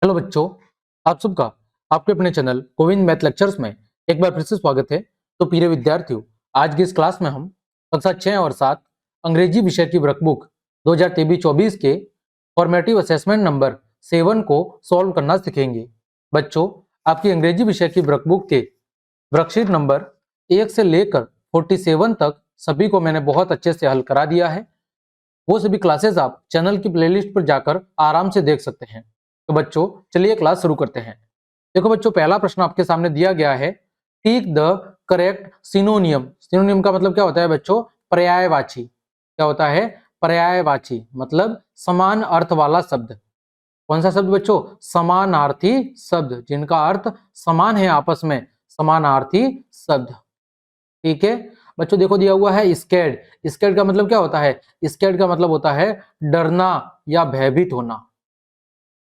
Hello बच्चों, आप सबका आपके अपने चैनल गोविंद मैथ लेक्चर्स में एक बार फिर से स्वागत है। तो प्रिय विद्यार्थियों, आज की इस क्लास में हम कक्षा 6 और 7 अंग्रेजी विषय की वर्कबुक 2023-24 के फॉर्मेटिव असेसमेंट नंबर 7 को सॉल्व करना सीखेंगे। बच्चों, आपकी अंग्रेजी विषय की वर्कबुक के वर्कशीट नंबर 1 से लेकर 47 तक सभी को मैंने बहुत अच्छे से हल करा दिया है। वो सभी क्लासेस आप चैनल की प्लेलिस्ट पर जाकर आराम से देख सकते हैं। तो बच्चों, चलिए क्लास शुरू करते हैं। देखो बच्चों, पहला प्रश्न आपके सामने दिया गया है, टिक द करेक्ट सिनोनियम। सिनोनियम का मतलब क्या होता है बच्चों? पर्यायवाची। क्या होता है? पर्यायवाची मतलब समान अर्थ वाला शब्द। कौन सा शब्द बच्चों? समानार्थी शब्द, जिनका अर्थ समान है आपस में, समानार्थी शब्द। ठीक है बच्चों, देखो दिया हुआ है स्कैर्ड। स्कैर्ड का मतलब क्या होता है? स्कैर्ड का मतलब होता है डरना या भयभीत होना।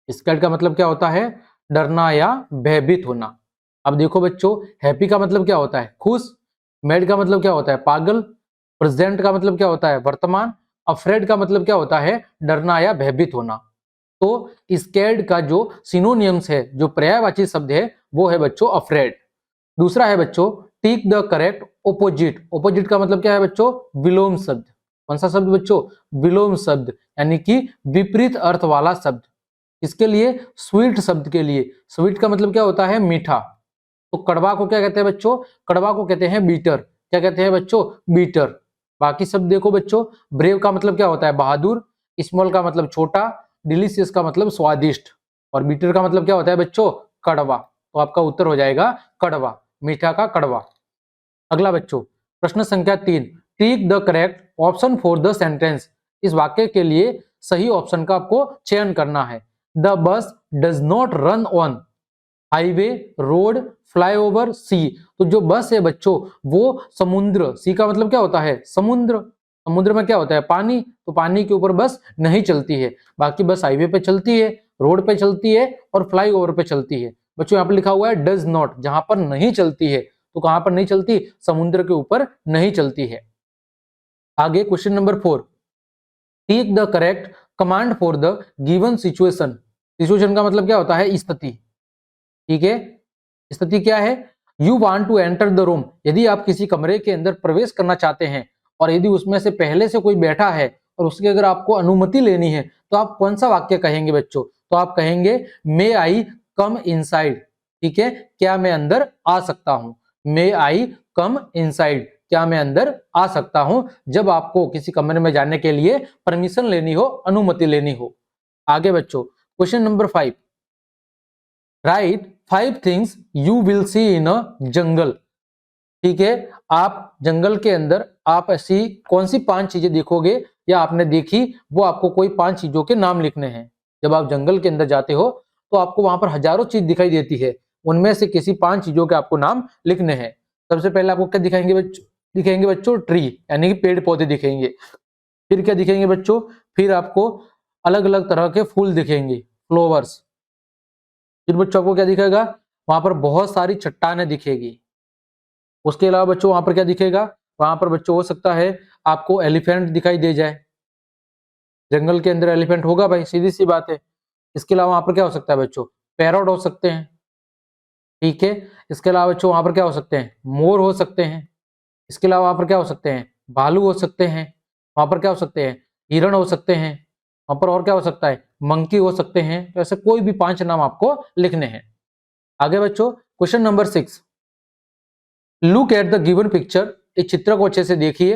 स्कैर्ड का मतलब क्या होता है? डरना या भयभीत होना। अब देखो बच्चों, हैप्पी का मतलब क्या होता है? खुश। मैड का मतलब क्या होता है? पागल। प्रेजेंट का मतलब क्या होता है? वर्तमान। अफ्रेड का मतलब क्या होता है? डरना या भयभीत होना। तो स्कैर्ड का जो सिनोनियम्स है, जो पर्यायवाची शब्द है, वो है बच्चों अफ्रेड। दूसरा है बच्चों tick the correct opposite. Opposite का मतलब क्या है बच्चों? विलोम शब्द। कौन सा शब्द बच्चों? विलोम शब्द, यानी कि विपरीत अर्थ वाला शब्द। इसके लिए स्वीट शब्द के लिए, स्वीट का मतलब क्या होता है? मीठा। तो कड़वा को क्या कहते हैं बच्चों? कड़वा को कहते हैं बीटर। क्या कहते हैं बच्चों? बीटर। बाकी शब्द देखो बच्चों, ब्रेव का मतलब क्या होता है? बहादुर। स्मॉल का मतलब छोटा। डिलीशियस का मतलब स्वादिष्ट। और बीटर का मतलब क्या होता है बच्चों? कड़वा। तो आपका उत्तर हो जाएगा कड़वा, मीठा का कड़वा। अगला बच्चों, प्रश्न संख्या 3, tick the correct option for the sentence. इस वाक्य के लिए सही ऑप्शन का आपको चयन करना है। The bus does not run on highway, road, flyover, sea. तो जो बस है बच्चों, वो समुद्र, सी का मतलब क्या होता है? समुद्र। समुद्र में क्या होता है? पानी। तो पानी के ऊपर बस नहीं चलती है। बाकी बस हाईवे पे चलती है, रोड पे चलती है और फ्लाईओवर पे चलती है। बच्चों यहाँ पर लिखा हुआ है डज नॉट, जहां पर नहीं चलती है। तो कहां पर नहीं चलती? समुद्र के ऊपर नहीं चलती है। आगे question number 4, take the correct command for the given situation. Situation का मतलब क्या होता है? स्थिति। ठीक है, स्थिति क्या है? You want to enter the room. यदि आप किसी कमरे के अंदर प्रवेश करना चाहते हैं और यदि उसमें से पहले से कोई बैठा है और उसकी अगर आपको अनुमति लेनी है, तो आप कौन सा वाक्य कहेंगे बच्चों? तो आप कहेंगे मे आई कम इनसाइड। ठीक है, क्या मैं अंदर आ सकता हूं? मे आई कम इनसाइड, क्या मैं अंदर आ सकता हूं, जब आपको किसी कमरे में जाने के लिए परमिशन लेनी हो, अनुमति लेनी हो। आगे बच्चों, question number 5, write 5 things you will see in a jungle. ठीक है, आप जंगल के अंदर आप ऐसी कौन सी 5 चीजें देखोगे या आपने देखी, वो आपको कोई 5 चीजों के नाम लिखने हैं। जब आप जंगल के अंदर जाते हो तो आपको वहां पर हजारों चीज दिखाई देती है, उनमें से किसी 5 चीजों के आपको नाम लिखने हैं। सबसे पहले आपको क्या दिखाएंगे बच्चों? दिखेंगे बच्चों ट्री, यानी कि पेड़ पौधे दिखेंगे। फिर क्या दिखेंगे बच्चों? फिर आपको अलग अलग तरह के फूल दिखेंगे, फ्लावर्स। फिर बच्चों को क्या दिखेगा? वहां पर बहुत सारी चट्टानें दिखेगी। उसके अलावा बच्चों वहां पर क्या दिखेगा? वहां पर बच्चों हो सकता है आपको एलिफेंट दिखाई दे जाए। जंगल के अंदर एलिफेंट होगा भाई, सीधी सी बात है। इसके अलावा वहां पर क्या हो सकता है बच्चों? पैरट हो सकते हैं। ठीक है, इसके अलावा बच्चों वहां पर क्या हो सकते हैं? मोर हो सकते हैं। इसके अलावा वहां पर क्या हो सकते हैं? भालू हो सकते हैं। वहां पर क्या हो सकते हैं? हिरण हो सकते हैं। वहां पर और क्या हो सकता है? मंकी हो सकते हैं। तो ऐसे कोई भी 5 नाम आपको लिखने हैं। आगे बच्चों, question number 6, look at the given picture. इस चित्र को अच्छे से देखिए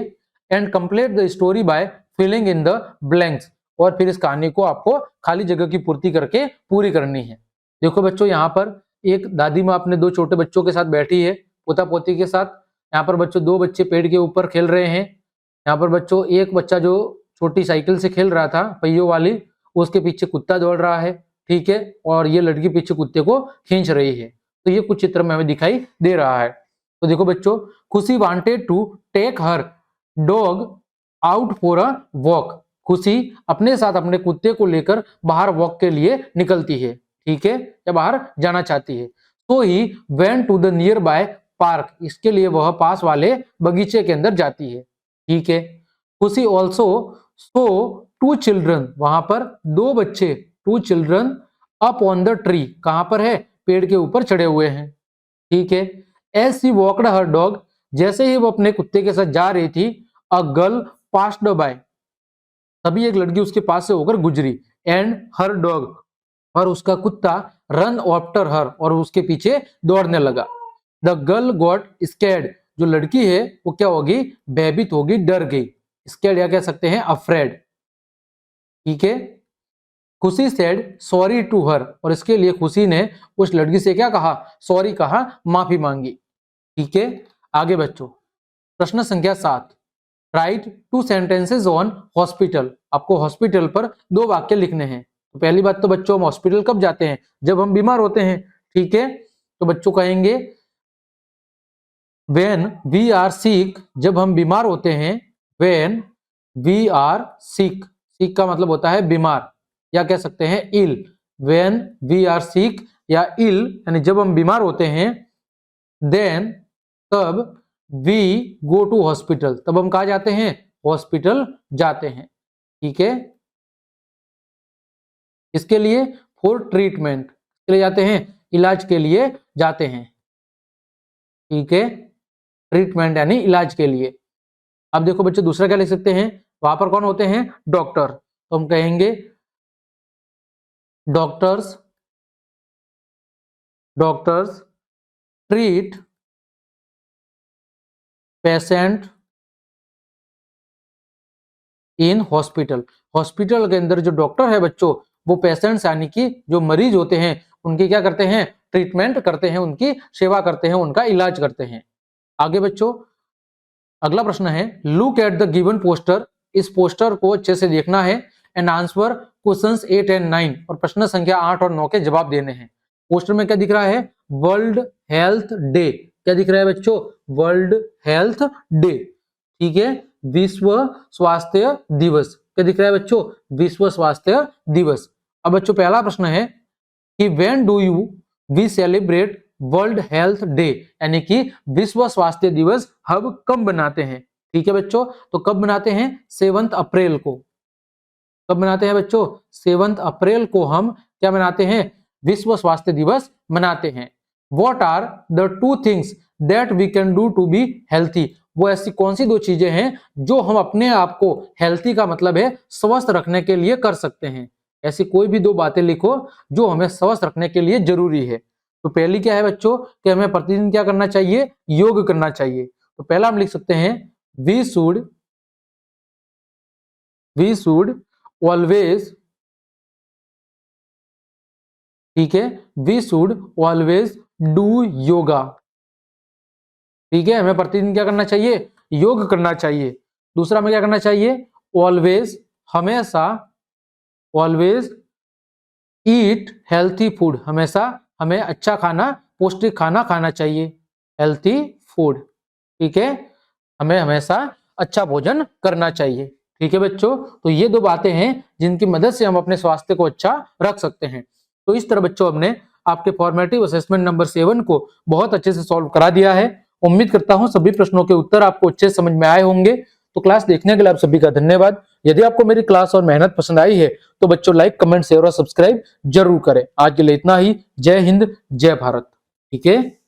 and complete the story by filling in the blanks. और फिर इस कहानी को आपको खाली जगह की पूर्ति करके पूरी करनी है। देखो बच्चों, यहाँ पर एक दादी माँ अपने 2 छोटे बच्चों के साथ बैठी है, पोता पोती के साथ। यहाँ पर बच्चों 2 बच्चे पेड़ के ऊपर खेल रहे हैं। यहाँ पर बच्चों एक बच्चा जो छोटी साइकिल से खेल रहा था, पहियों वाली, उसके पीछे कुत्ता दौड़ रहा है। ठीक है, और ये लड़की पीछे कुत्ते को खींच रही है। तो ये कुछ चित्र में हमें दिखाई दे रहा है। तो देखो बच्चों, Khushi wanted to take her dog out for a walk. Khushi अपने साथ अपने कुत्ते को लेकर बाहर वॉक के लिए निकलती है। ठीक है, या बाहर जाना चाहती है। तो he went to the nearby park. इसके लिए वह पास वाले बगीचे के अंदर जाती है। ठीक है, खुशी ऑल्सो सो 2 चिल्ड्रन। वहां पर 2 बच्चे, 2 children up on the tree, कहां पर है, पेड़ के ऊपर चढ़े हुए हैं। ठीक है। As she walked her dog, जैसे ही वो अपने कुत्ते के साथ जा रही थी, अ गर्ल पास्ड बाय, तभी एक लड़की उसके पास से होकर गुजरी, एंड हर डॉग, और उसका कुत्ता, रन आफ्टर हर, और उसके पीछे दौड़ने लगा। द गर्ल गॉट स्कैर्ड, जो लड़की है वो क्या होगी, भयभीत होगी, डर गई। स्कैर्ड या कह सकते हैं अफ्रेड। ठीक है। खुशी सेड सॉरी टू हर, और इसके लिए खुशी ने उस लड़की से क्या कहा, सॉरी कहा, माफी मांगी। ठीक है। आगे बच्चों, प्रश्न संख्या 7, राइट 2 सेंटेंसेस ऑन हॉस्पिटल, आपको हॉस्पिटल पर 2 वाक्य लिखने हैं। तो पहली बात तो बच्चों, हम हॉस्पिटल कब जाते हैं, जब हम बीमार होते हैं। ठीक है। तो बच्चों कहेंगे व्हेन वी आर सिक, जब हम बीमार होते हैं। व्हेन वी आर सिक, सिक का मतलब होता है बीमार, या कह सकते हैं इल। व्हेन वी आर सिक या इल, यानी जब हम बीमार होते हैं। देन, तब, वी गो टू हॉस्पिटल, तब हम कहा जाते हैं, हॉस्पिटल जाते हैं। ठीक है। इसके लिए फॉर ट्रीटमेंट, के लिए जाते हैं, इलाज के लिए जाते हैं। ठीक है। ट्रीटमेंट यानी इलाज के लिए। अब देखो बच्चों, दूसरा क्या लिख सकते हैं, वहां पर कौन होते हैं, डॉक्टर। तो हम कहेंगे doctors, doctors treat patient in hospital, hospital के अंदर जो डॉक्टर है बच्चों, वो पेशेंट्स यानी कि जो मरीज होते हैं उनकी क्या करते हैं, ट्रीटमेंट करते हैं, उनकी सेवा करते हैं, उनका इलाज करते हैं। आगे बच्चों, अगला प्रश्न है, look at the given poster, इस पोस्टर को अच्छे से देखना है, एंड आंसर क्वेश्चंस 8 एंड 9, और प्रश्न संख्या 8 और 9 के जवाब देने हैं। पोस्टर में क्या दिख रहा है, वर्ल्ड हेल्थ डे, क्या दिख रहा है बच्चों, वर्ल्ड हेल्थ डे। ठीक है। विश्व स्वास्थ्य दिवस, क्या दिख रहा है बच्चों, विश्व स्वास्थ्य दिवस। अब बच्चों पहला प्रश्न है कि when do you we celebrate World Health Day, यानी कि विश्व स्वास्थ्य दिवस हम कब मनाते हैं। ठीक है बच्चों, तो कब मनाते हैं, 7 अप्रैल को। कब मनाते हैं बच्चों, 7 अप्रैल को हम क्या मनाते हैं, विश्व स्वास्थ्य दिवस मनाते हैं। What are the 2 things that we can do to be healthy, वो ऐसी कौन सी 2 चीजें हैं जो हम अपने आप को, हेल्थी का मतलब है स्वस्थ रखने के लिए कर सकते हैं। ऐसी कोई भी 2 बातें लिखो जो हमें स्वस्थ रखने के लिए जरूरी है। तो पहली क्या है बच्चों, कि हमें प्रतिदिन क्या करना चाहिए, योग करना चाहिए। तो पहला हम लिख सकते हैं, वी शुड ऑलवेज, ठीक है, we should always do yoga. ठीक है, हमें प्रतिदिन क्या करना चाहिए, योग करना चाहिए। दूसरा हमें क्या करना चाहिए, ऑलवेज, हमेशा, ऑलवेज ईट हेल्थी फूड, हमेशा हमें अच्छा खाना, पौष्टिक खाना खाना चाहिए, हेल्थी फूड। ठीक है, हमें हमेशा अच्छा भोजन करना चाहिए। ठीक है बच्चों, तो ये 2 बातें हैं जिनकी मदद से हम अपने स्वास्थ्य को अच्छा रख सकते हैं। तो इस तरह बच्चों हमने आपके फॉर्मेटिव असेसमेंट नंबर 7 को बहुत अच्छे से सॉल्व करा दिया है। उम्मीद करता हूं सभी प्रश्नों के उत्तर आपको अच्छे समझ में आए होंगे। तो क्लास देखने के लिए आप सभी का धन्यवाद। यदि आपको मेरी क्लास और मेहनत पसंद आई है तो बच्चों लाइक, कमेंट, शेयर और सब्सक्राइब जरूर करें। आज के लिए इतना ही। जय हिंद, जय भारत। ठीक है।